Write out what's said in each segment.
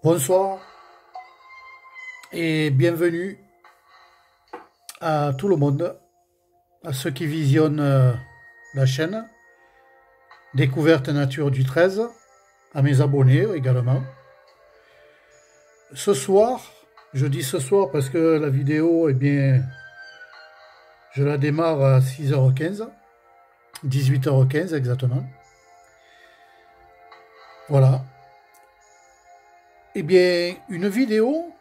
Bonsoir et bienvenue à tout le monde, à ceux qui visionnent la chaîne Découverte Nature du 13, à mes abonnés également. Ce soir, je dis ce soir parce que la vidéo, eh bien, je la démarre à 6h15, 18h15 exactement. Voilà. Eh bien, une vidéo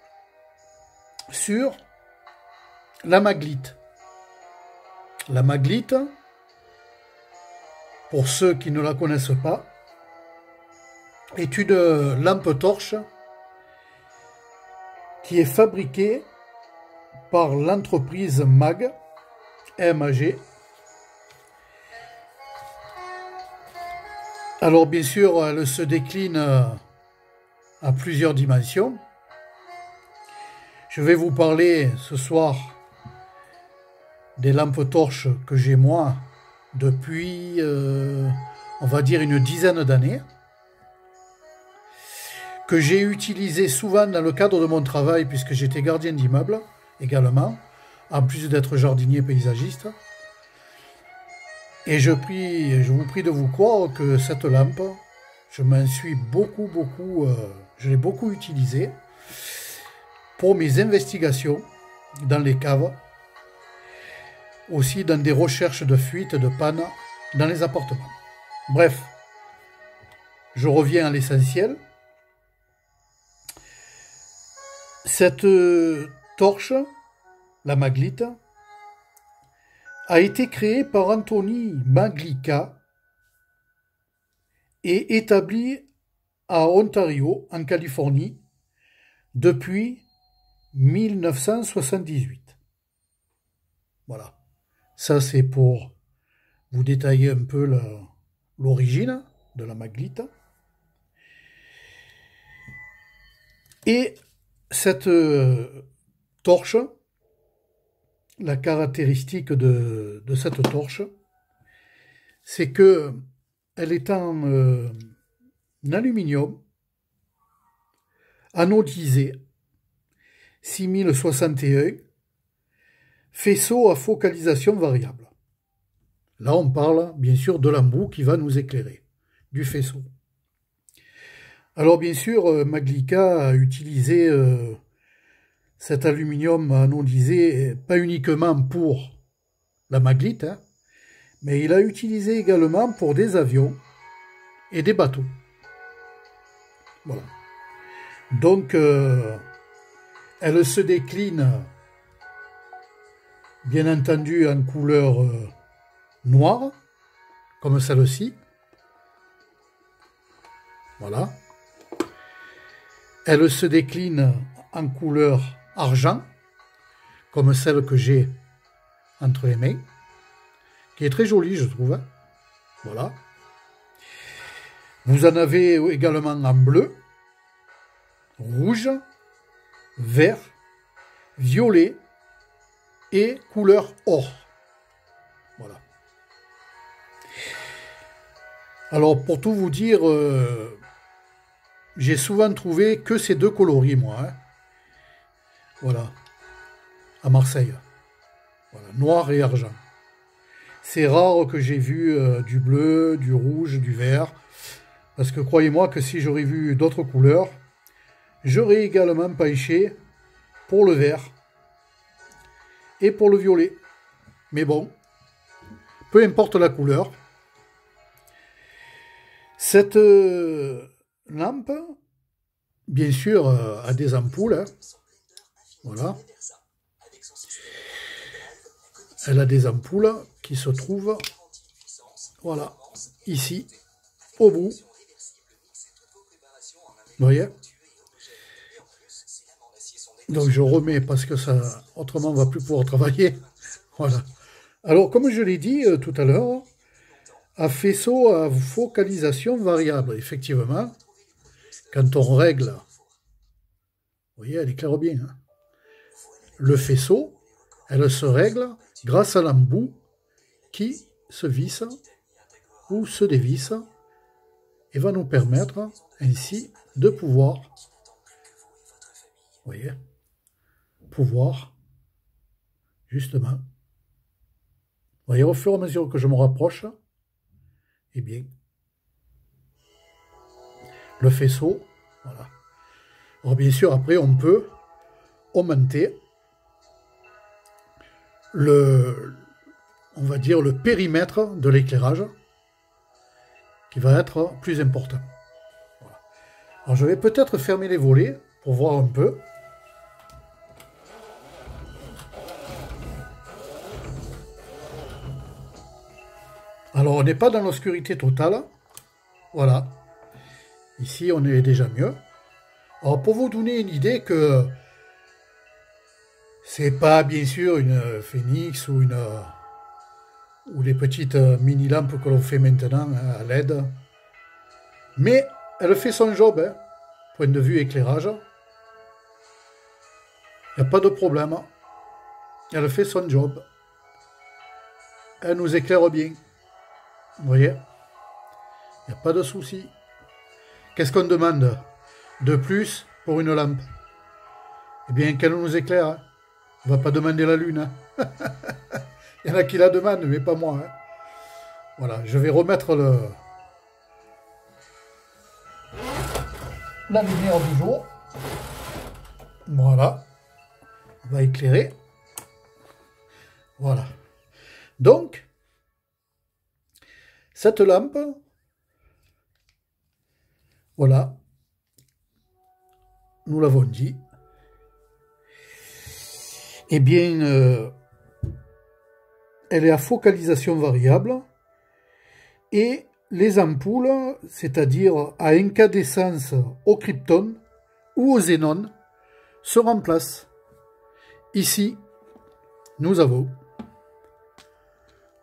sur la Maglite. La Maglite, pour ceux qui ne la connaissent pas, est une lampe torche qui est fabriquée par l'entreprise MAG, MAG. Alors bien sûr, elle se décline à plusieurs dimensions. Je vais vous parler ce soir des lampes torches que j'ai moi depuis, on va dire, une dizaine d'années, que j'ai utilisé souvent dans le cadre de mon travail puisque j'étais gardien d'immeuble également, en plus d'être jardinier paysagiste. Et je vous prie de vous croire que cette lampe, je m'en suis je l'ai beaucoup utilisée pour mes investigations dans les caves, aussi dans des recherches de fuites, de pannes dans les appartements. Bref, je reviens à l'essentiel. Cette torche, la Maglite, a été créée par Anthony Maglica et établie à Ontario, en Californie, depuis 1978. Voilà. Ça, c'est pour vous détailler un peu l'origine de la Maglite. Et cette torche, la caractéristique de cette torche, c'est que elle est en aluminium anodisé 6061, faisceau à focalisation variable. Là, on parle bien sûr de l'embout qui va nous éclairer, du faisceau. Alors bien sûr, Maglica a utilisé cet aluminium anodisé pas uniquement pour la Maglite, hein, mais il a utilisé également pour des avions et des bateaux. Voilà. Donc, elle se décline, bien entendu, en couleur noire, comme celle-ci. Voilà. Elle se décline en couleur argent, comme celle que j'ai entre les mains, qui est très jolie, je trouve. Hein. Voilà. Vous en avez également en bleu, rouge, vert, violet et couleur or. Voilà. Alors, pour tout vous dire, j'ai souvent trouvé que ces deux coloris, moi. Hein. Voilà. À Marseille. Voilà. Noir et argent. C'est rare que j'ai vu du bleu, du rouge, du vert. Parce que croyez-moi que si j'aurais vu d'autres couleurs, j'aurais également penché pour le vert et pour le violet. Mais bon, peu importe la couleur. Cette lampe, bien sûr, a des ampoules. Hein. Voilà. Elle a des ampoules qui se trouvent, voilà, ici, au bout. Vous voyez? Donc je remets parce que ça, autrement on ne va plus pouvoir travailler. Voilà. Alors comme je l'ai dit tout à l'heure, à faisceau à focalisation variable, effectivement, quand on règle, vous voyez, elle éclaire bien. Hein. Le faisceau, elle se règle grâce à l'embout qui se visse ou se dévisse et va nous permettre ainsi de pouvoir voyez, pouvoir, justement. Vous voyez, au fur et à mesure que je me rapproche, eh bien, le faisceau, voilà. Alors bien sûr, après, on peut augmenter on va dire, le périmètre de l'éclairage qui va être plus important. Voilà. Alors je vais peut-être fermer les volets pour voir un peu. Alors on n'est pas dans l'obscurité totale. Voilà. Ici on est déjà mieux. Alors pour vous donner une idée que c'est pas bien sûr une Phoenix ou les petites mini lampes que l'on fait maintenant à LED, mais elle fait son job, hein, point de vue éclairage. Il n'y a pas de problème. Elle fait son job. Elle nous éclaire bien. Vous voyez? Il n'y a pas de souci. Qu'est-ce qu'on demande de plus pour une lampe? Eh bien, qu'elle nous éclaire. Hein. On ne va pas demander la lune. Hein. Il y en a qui la demandent, mais pas moi. Hein. Voilà, je vais remettre la lumière du jour. Voilà. On va éclairer. Voilà. Donc, cette lampe, voilà, nous l'avons dit, eh bien, elle est à focalisation variable et les ampoules, c'est-à-dire à incandescence au krypton ou au xénon, se remplacent. Ici, nous avons,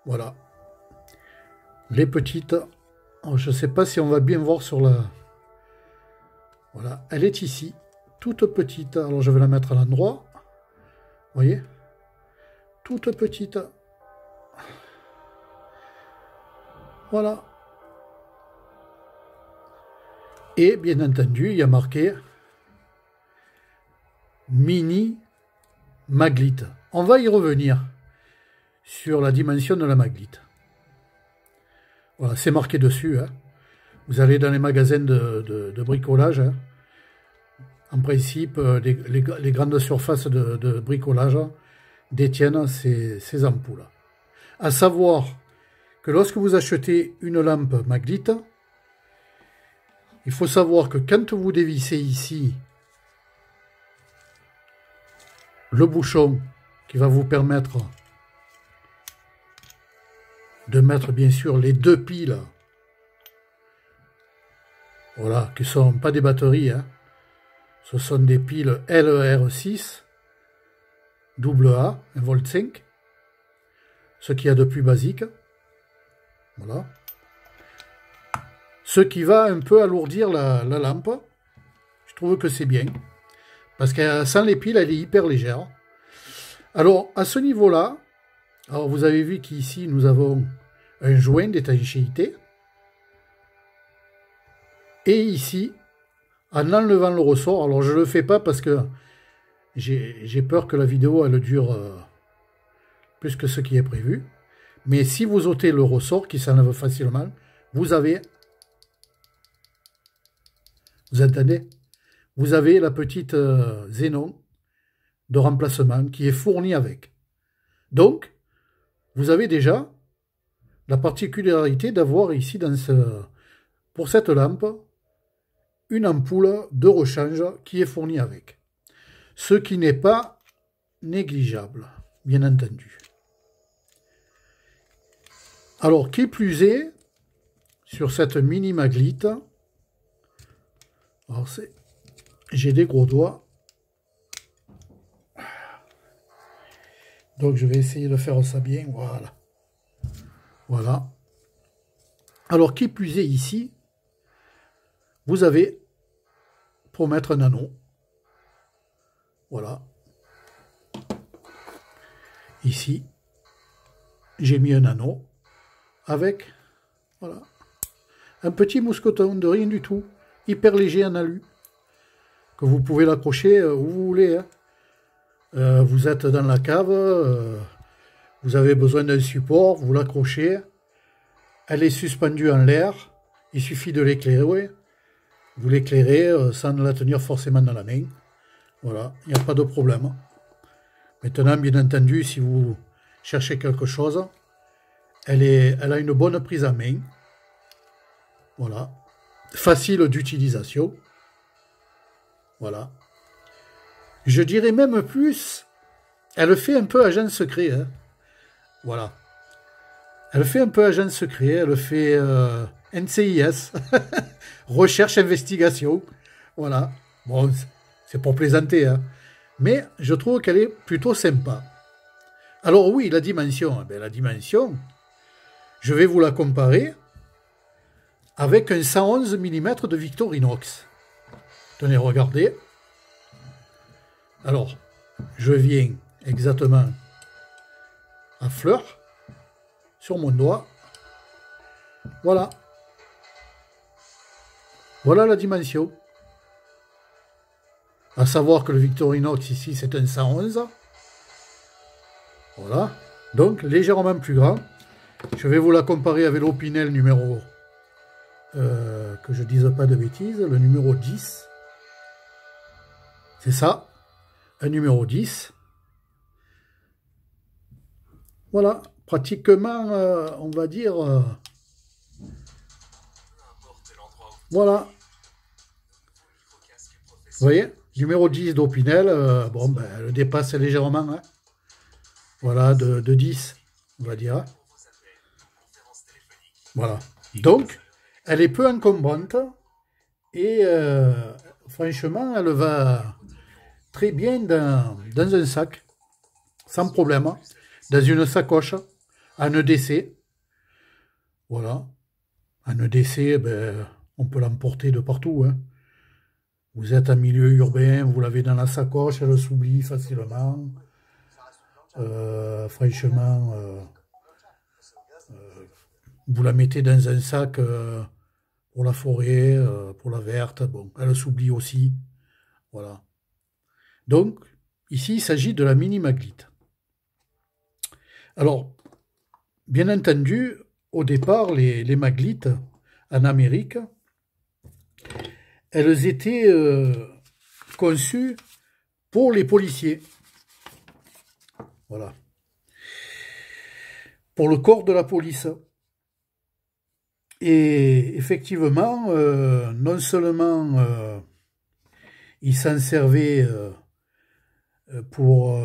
voilà, les petites. Alors, je ne sais pas si on va bien voir sur la... Voilà, elle est ici, toute petite. Alors je vais la mettre à l'endroit. Vous voyez? Toute petite. Voilà. Et bien entendu, il y a marqué mini maglite. On va y revenir sur la dimension de la maglite. Voilà, c'est marqué dessus. Hein. Vous allez dans les magasins de bricolage. Hein. En principe, les grandes surfaces de bricolage détiennent ces ampoules. À savoir que lorsque vous achetez une lampe maglite, il faut savoir que quand vous dévissez ici le bouchon qui va vous permettre de mettre bien sûr les deux piles, voilà, qui ne sont pas des batteries, hein. Ce sont des piles LER6 AA 1,5 V, ce qu'il y a de plus basique. Voilà. Ce qui va un peu alourdir la lampe. Je trouve que c'est bien. Parce que sans les piles, elle est hyper légère. Alors, à ce niveau-là, alors vous avez vu qu'ici, nous avons un joint d'étanchéité. Et ici, en enlevant le ressort, alors je ne le fais pas parce que j'ai peur que la vidéo elle dure plus que ce qui est prévu. Mais si vous ôtez le ressort qui s'enlève facilement, vous avez... Vous entendez? Vous avez la petite xénon de remplacement qui est fournie avec. Donc, vous avez déjà la particularité d'avoir ici, pour cette lampe, une ampoule de rechange qui est fournie avec. Ce qui n'est pas négligeable, bien entendu. Alors, qui plus est, sur cette mini maglite, alors j'ai des gros doigts, donc je vais essayer de faire ça bien, voilà. Voilà. Alors, qui plus est ici, vous avez, pour mettre un anneau, voilà. Ici, j'ai mis un anneau avec, voilà, un petit mousqueton de rien du tout, hyper léger en alu. que vous pouvez l'accrocher où vous voulez. Hein. Vous êtes dans la cave, vous avez besoin d'un support, vous l'accrochez. Elle est suspendue en l'air, il suffit de l'éclairer. Vous l'éclairez sans la tenir forcément dans la main. Voilà, il n'y a pas de problème. Maintenant, bien entendu, si vous cherchez quelque chose, elle a une bonne prise en main. Voilà. Facile d'utilisation. Voilà. Je dirais même plus, elle fait un peu agent secret. Hein. Voilà. Elle fait un peu agent secret, elle fait NCIS, recherche-investigation. Voilà. Bon, c'est pour plaisanter, hein. Mais je trouve qu'elle est plutôt sympa. Alors oui, la dimension. Ben, la dimension, je vais vous la comparer avec un 111 mm de Victorinox. Tenez, regardez. Alors, je viens exactement à fleur sur mon doigt. Voilà. Voilà la dimension. À savoir que le Victorinox ici c'est un 111. Voilà. Donc légèrement plus grand. Je vais vous la comparer avec l'Opinel numéro... que je dise pas de bêtises. Le numéro 10. C'est ça. Un numéro 10. Voilà. Pratiquement, on va dire... voilà. Vous voyez, numéro 10 d'Opinel, bon, ben, elle dépasse légèrement. Hein. Voilà, de 10, on va dire. Voilà. Donc, elle est peu encombrante. Et franchement, elle va très bien dans un sac. Sans problème. Dans une sacoche. En EDC. Voilà. En EDC, ben, on peut l'emporter de partout. Hein. Vous êtes en milieu urbain, vous l'avez dans la sacoche, elle s'oublie facilement. Franchement, vous la mettez dans un sac pour la forêt, pour la verte. Bon, elle s'oublie aussi. Voilà. Donc, ici, il s'agit de la Mini Maglite. Alors, bien entendu, au départ, les Maglites en Amérique, elles étaient conçues pour les policiers. Voilà. Pour le corps de la police. Et effectivement, non seulement ils s'en servaient pour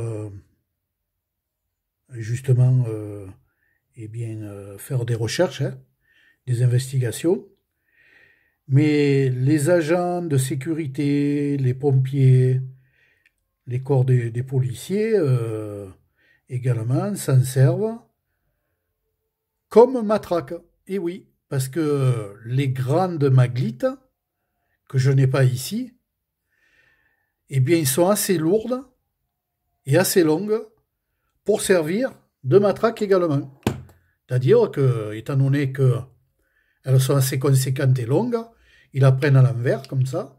justement eh bien, faire des recherches, hein, des investigations, mais les agents de sécurité, les pompiers, les corps des policiers également s'en servent comme matraque. Et oui, parce que les grandes maglites, que je n'ai pas ici, eh bien, ils sont assez lourdes et assez longues pour servir de matraque également. C'est-à-dire que, étant donné qu'elles sont assez conséquentes et longues, ils la prennent à l'envers, comme ça,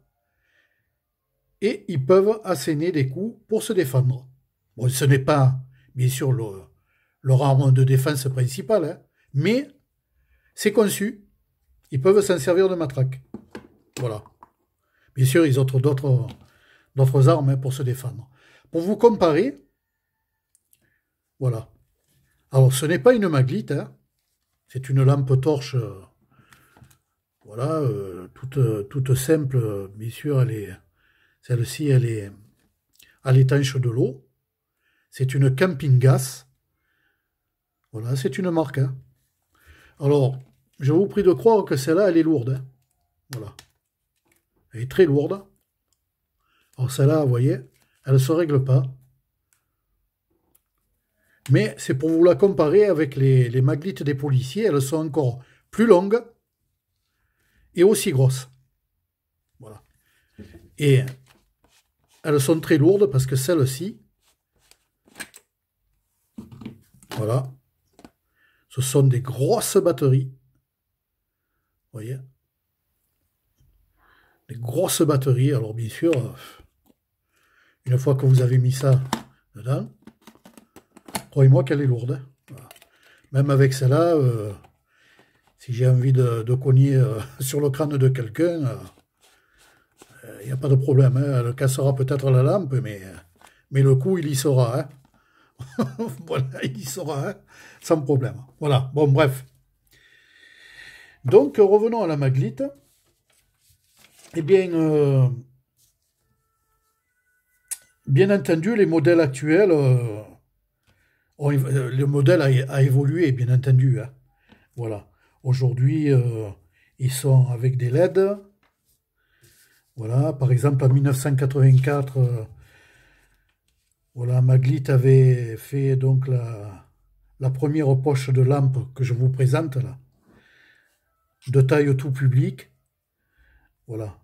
et ils peuvent asséner des coups pour se défendre. Bon, ce n'est pas, bien sûr, leur arme de défense principale, hein, mais c'est conçu. Ils peuvent s'en servir de matraque. Voilà. Bien sûr, ils ont d'autres armes hein, pour se défendre. Pour vous comparer, voilà. Alors, ce n'est pas une maglite, hein, c'est une lampe torche, voilà, toute simple. Bien sûr, celle-ci, elle est à l'étanche de l'eau. C'est une camping gas. Voilà, c'est une marque. Hein. Alors, je vous prie de croire que celle-là, elle est lourde. Hein. Voilà. Elle est très lourde. Alors celle-là, vous voyez, elle ne se règle pas. Mais c'est pour vous la comparer avec les maglites des policiers. Elles sont encore plus longues et aussi grosses. Voilà. Et elles sont très lourdes parce que celles-ci, voilà, ce sont des grosses batteries. Vous voyez? des grosses batteries. Alors bien sûr, une fois que vous avez mis ça dedans, croyez-moi qu'elle est lourde. Hein. Voilà. Même avec celle-là, si j'ai envie de cogner sur le crâne de quelqu'un, il n'y a pas de problème. Hein. Elle cassera peut-être la lampe, mais le coup, il y sera. Hein. Voilà, il y sera, hein, sans problème. Voilà, bon, bref. Donc, revenons à la Maglite. Eh bien, bien entendu, les modèles actuels, le modèle a évolué, bien entendu. Hein. Voilà. Aujourd'hui, ils sont avec des LED. Voilà, par exemple, en 1984, voilà, Maglite avait fait donc la première poche de lampe que je vous présente là, de taille tout public. Voilà.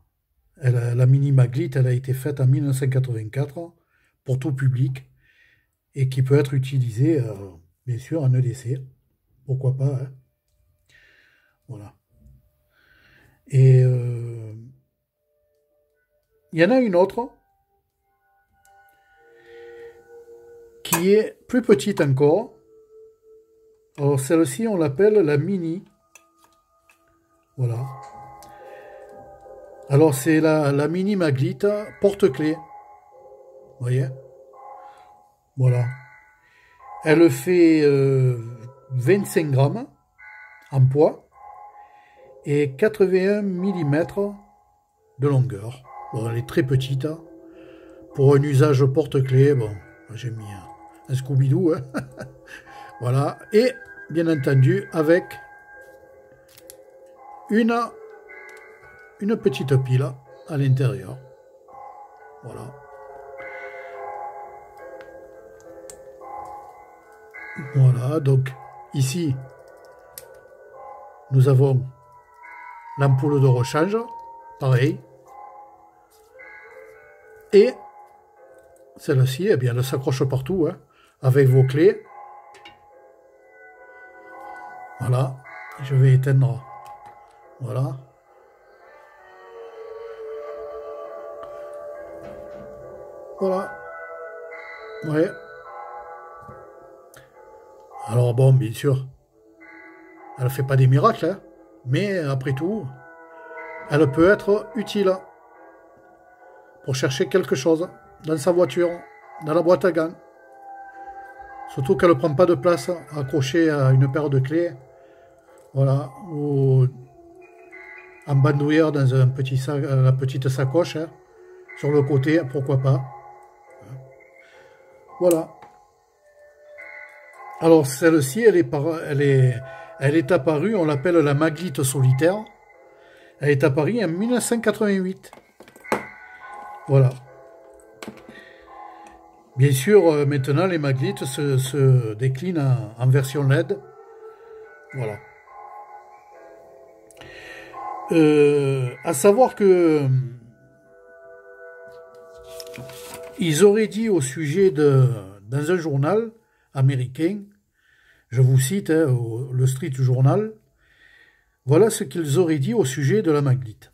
La mini Maglite, elle a été faite en 1984 pour tout public et qui peut être utilisée, bien sûr, en EDC. Pourquoi pas, hein. Voilà. Et il y en a une autre qui est plus petite encore. Alors celle-ci, on l'appelle la mini. Voilà. Alors c'est la mini Maglite porte-clés. Vous voyez? Voilà. Elle fait 25 grammes en poids et 81 mm de longueur. Bon, elle est très petite. Hein. Pour un usage porte-clés, bon, j'ai mis un Scooby-Doo. Hein. Voilà. Et bien entendu, avec une petite pile à l'intérieur. Voilà. Voilà, donc ici, nous avons l'ampoule de rechange, pareil. Et celle-ci, eh bien, elle s'accroche partout, hein, avec vos clés. Voilà, je vais éteindre. Voilà. Voilà. Ouais. Alors bon, bien sûr, elle ne fait pas des miracles, hein, mais après tout, elle peut être utile pour chercher quelque chose dans sa voiture, dans la boîte à gants. Surtout qu'elle ne prend pas de place accrochée à une paire de clés, voilà, ou en bandoulière dans un petit sac, la petite sacoche, hein, sur le côté, pourquoi pas. Voilà. Alors celle-ci, elle est apparue, on l'appelle la Maglite solitaire. Elle est apparue en 1988. Voilà. Bien sûr, maintenant, les Maglites se déclinent en version LED. Voilà. À savoir que ils auraient dit au sujet dans un journal américain, je vous cite, hein, le Street Journal, voilà ce qu'ils auraient dit au sujet de la Maglite.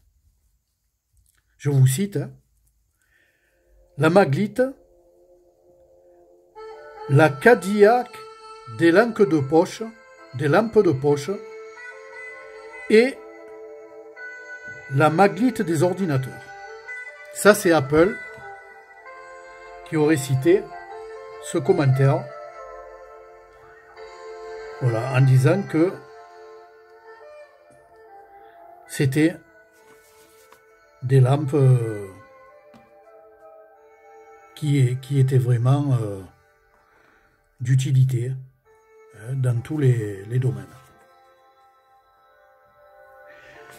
Je vous cite, hein, la Maglite, la Cadillac des lampes de poche, et la Maglite des ordinateurs. Ça, c'est Apple qui aurait cité ce commentaire. Voilà, en disant que c'était des lampes qui étaient vraiment d'utilité dans tous les domaines.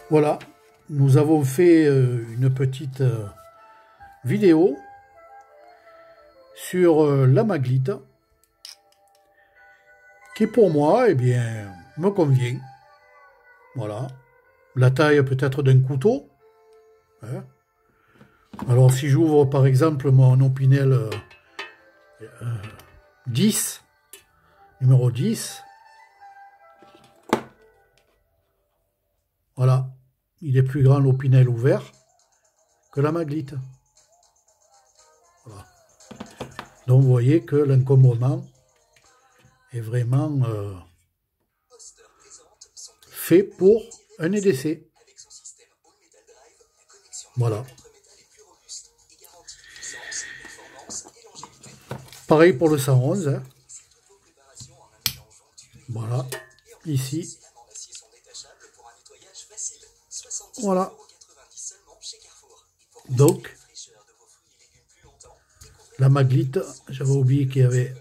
Voilà, nous avons fait une petite vidéo sur la Maglite qui pour moi, eh bien, me convient. Voilà. La taille peut-être d'un couteau. Hein. Alors si j'ouvre par exemple mon Opinel 10, numéro 10, voilà, il est plus grand l'Opinel ouvert. que la Maglite. Voilà. Donc vous voyez que l'encombrement est vraiment fait pour un EDC. Voilà. Pareil pour le 111. Hein. Voilà. Ici. Voilà. Donc, la Maglite, j'avais oublié qu'il y avait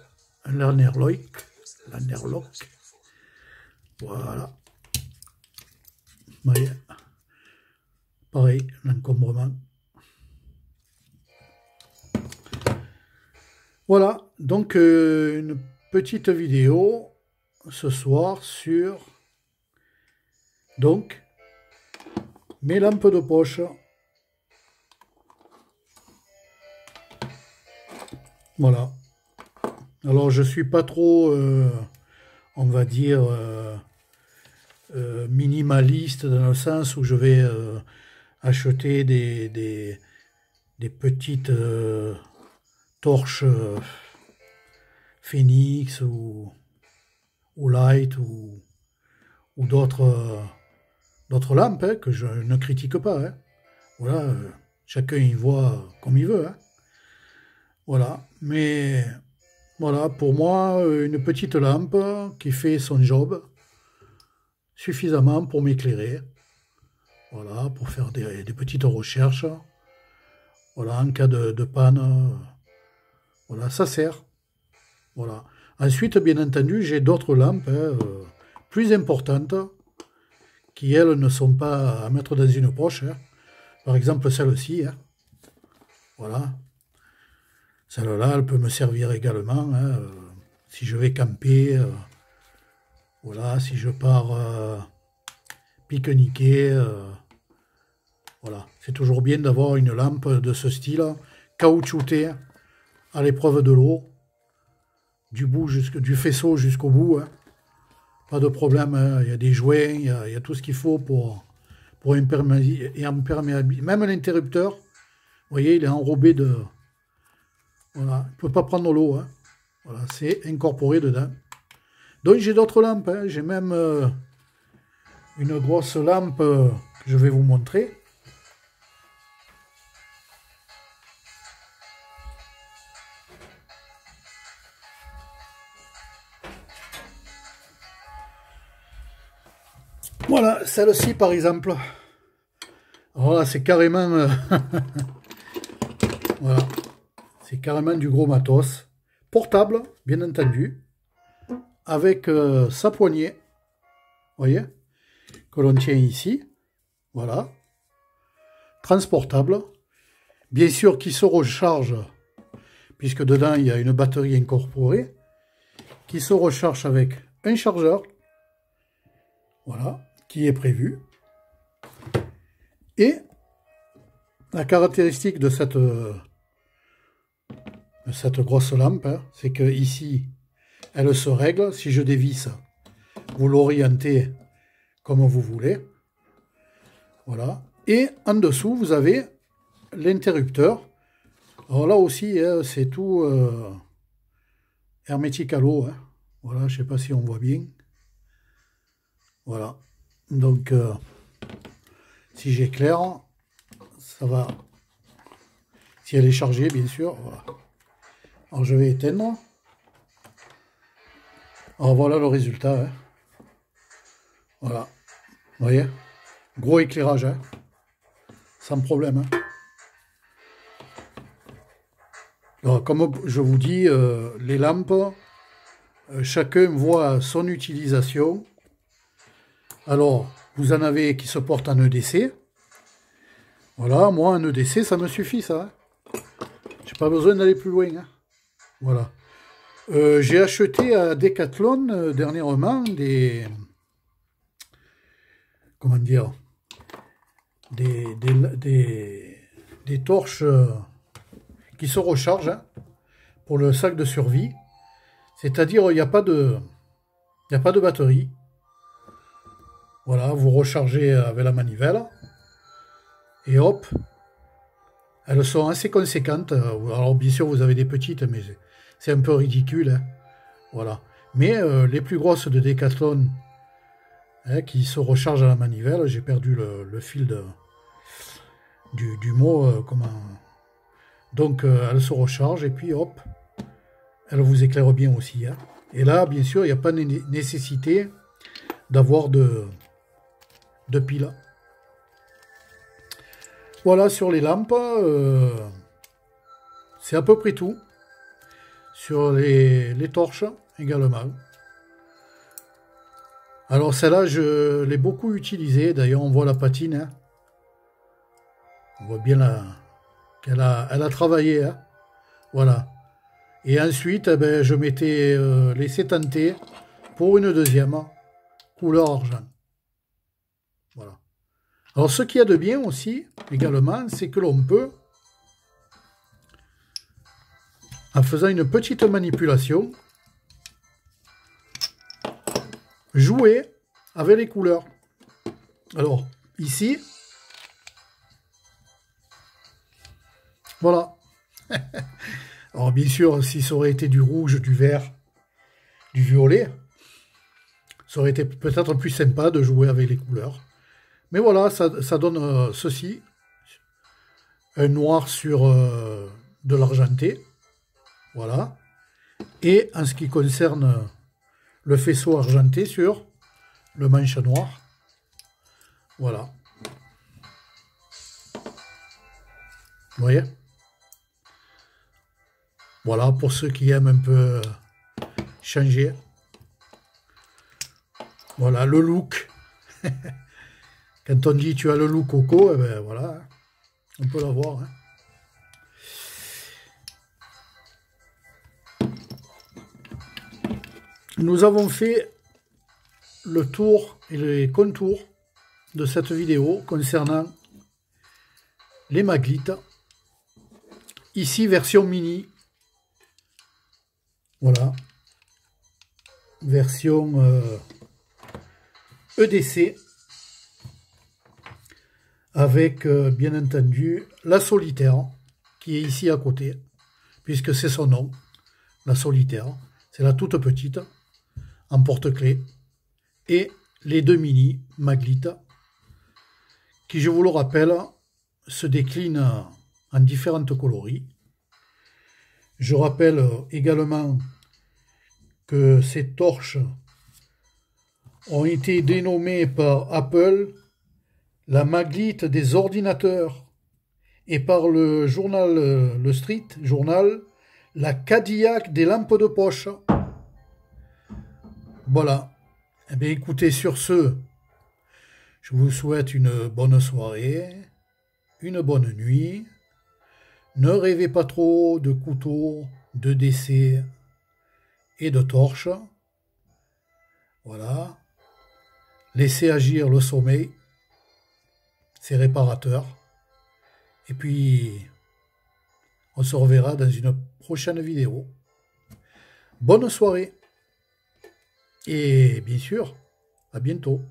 un Lannerlock. Voilà. Vous voyez. Pareil, l'encombrement. Voilà, donc une petite vidéo ce soir sur donc mes lampes de poche. Voilà. Alors je suis pas trop, on va dire, minimaliste dans le sens où je vais acheter des petites torches Phoenix ou Light ou d'autres lampes hein, que je ne critique pas. Hein. Voilà, chacun y voit comme il veut. Hein. Voilà, mais voilà, pour moi, une petite lampe qui fait son job suffisamment pour m'éclairer. Voilà, pour faire des petites recherches. Voilà, en cas de panne, voilà, ça sert. Voilà. Ensuite, bien entendu, j'ai d'autres lampes hein, plus importantes qui, elles, ne sont pas à mettre dans une poche. Hein. Par exemple, celle-ci. Hein. Voilà. Celle-là, elle peut me servir également hein, si je vais camper. Voilà, si je pars pique-niquer. Voilà. C'est toujours bien d'avoir une lampe de ce style, caoutchoutée, à l'épreuve de l'eau. Du faisceau jusqu'au bout. Hein. Pas de problème. Hein. Il y a des joints, il y a tout ce qu'il faut pour imperméabiliser. Même l'interrupteur, vous voyez, il est enrobé de... Voilà, il ne peut pas prendre l'eau. Hein. Voilà, c'est incorporé dedans. Donc j'ai d'autres lampes. Hein. J'ai même une grosse lampe que je vais vous montrer. Voilà, celle-ci par exemple. Alors là, c'est carrément... voilà. C'est carrément du gros matos. Portable, bien entendu. Avec sa poignée. Vous voyez? Que l'on tient ici. Voilà. Transportable. Bien sûr qui se recharge. Puisque dedans, il y a une batterie incorporée. Qui se recharge avec un chargeur. Voilà. Qui est prévu. Et la caractéristique de cette grosse lampe, hein, c'est que ici, elle se règle. Si je dévisse, vous l'orientez comme vous voulez. Voilà. Et en dessous, vous avez l'interrupteur. Alors là aussi, hein, c'est tout hermétique à l'eau. Hein. Voilà, je ne sais pas si on voit bien. Voilà. Donc, si j'éclaire, ça va. Si elle est chargée, bien sûr. Voilà. Alors, je vais éteindre. Alors, voilà le résultat. Hein. Voilà. Vous voyez? Gros éclairage. Hein. Sans problème. Hein. Alors, comme je vous dis, les lampes, chacun voit son utilisation. Alors, vous en avez qui se portent en EDC. Voilà, moi, en EDC, ça me suffit, ça. Hein. J'ai pas besoin d'aller plus loin. Hein. Voilà. J'ai acheté à Decathlon dernièrement des... Comment dire? Des torches qui se rechargent hein, pour le sac de survie. C'est-à-dire, il n'y a pas de batterie. Voilà, vous rechargez avec la manivelle. Et hop, Elles sont assez conséquentes. Alors bien sûr, vous avez des petites, mais c'est un peu ridicule. Hein. Voilà. Mais les plus grosses de Decathlon, hein, qui se rechargent à la manivelle, j'ai perdu le fil du mot. Comment... Donc elles se rechargent et puis hop, elles vous éclairent bien aussi. Hein. Et là, bien sûr, il n'y a pas de nécessité d'avoir de piles. Voilà, sur les lampes, c'est à peu près tout. Sur les torches également. Alors celle-là, je l'ai beaucoup utilisée. D'ailleurs, on voit la patine. Hein. On voit bien qu'elle a travaillé. Hein. Voilà. Et ensuite, eh ben, je m'étais laissé tenter pour une deuxième couleur argent. Voilà. Alors, ce qu'il y a de bien aussi, également, c'est que l'on peut, en faisant une petite manipulation, jouer avec les couleurs. Alors, ici, voilà. Alors, bien sûr, si ça aurait été du rouge, du vert, du violet, ça aurait été peut-être plus sympa de jouer avec les couleurs. Mais voilà, ça donne ceci. Un noir sur de l'argenté. Voilà. Et en ce qui concerne le faisceau argenté sur le manche noir. Voilà. Vous voyez? Voilà, pour ceux qui aiment un peu changer. Voilà, le look. Quand on dit tu as le look coco, eh ben voilà, on peut l'avoir. Hein. Nous avons fait le tour et les contours de cette vidéo concernant les Maglite. Ici, version mini. Voilà. Version EDC. Avec, bien entendu, la solitaire, qui est ici à côté, puisque c'est son nom, la solitaire. C'est la toute petite, en porte-clés. Et les deux mini Maglite, qui, je vous le rappelle, se déclinent en différentes coloris. Je rappelle également que ces torches ont été dénommées par Apple la Maglite des ordinateurs et par le journal Le Street Journal la Cadillac des lampes de poche. Voilà. Eh bien, écoutez, sur ce, je vous souhaite une bonne soirée, une bonne nuit. Ne rêvez pas trop de couteaux, de décès et de torches. Voilà. Laissez agir le sommeil. C'est réparateur. Et puis, on se reverra dans une prochaine vidéo. Bonne soirée. Et bien sûr, à bientôt.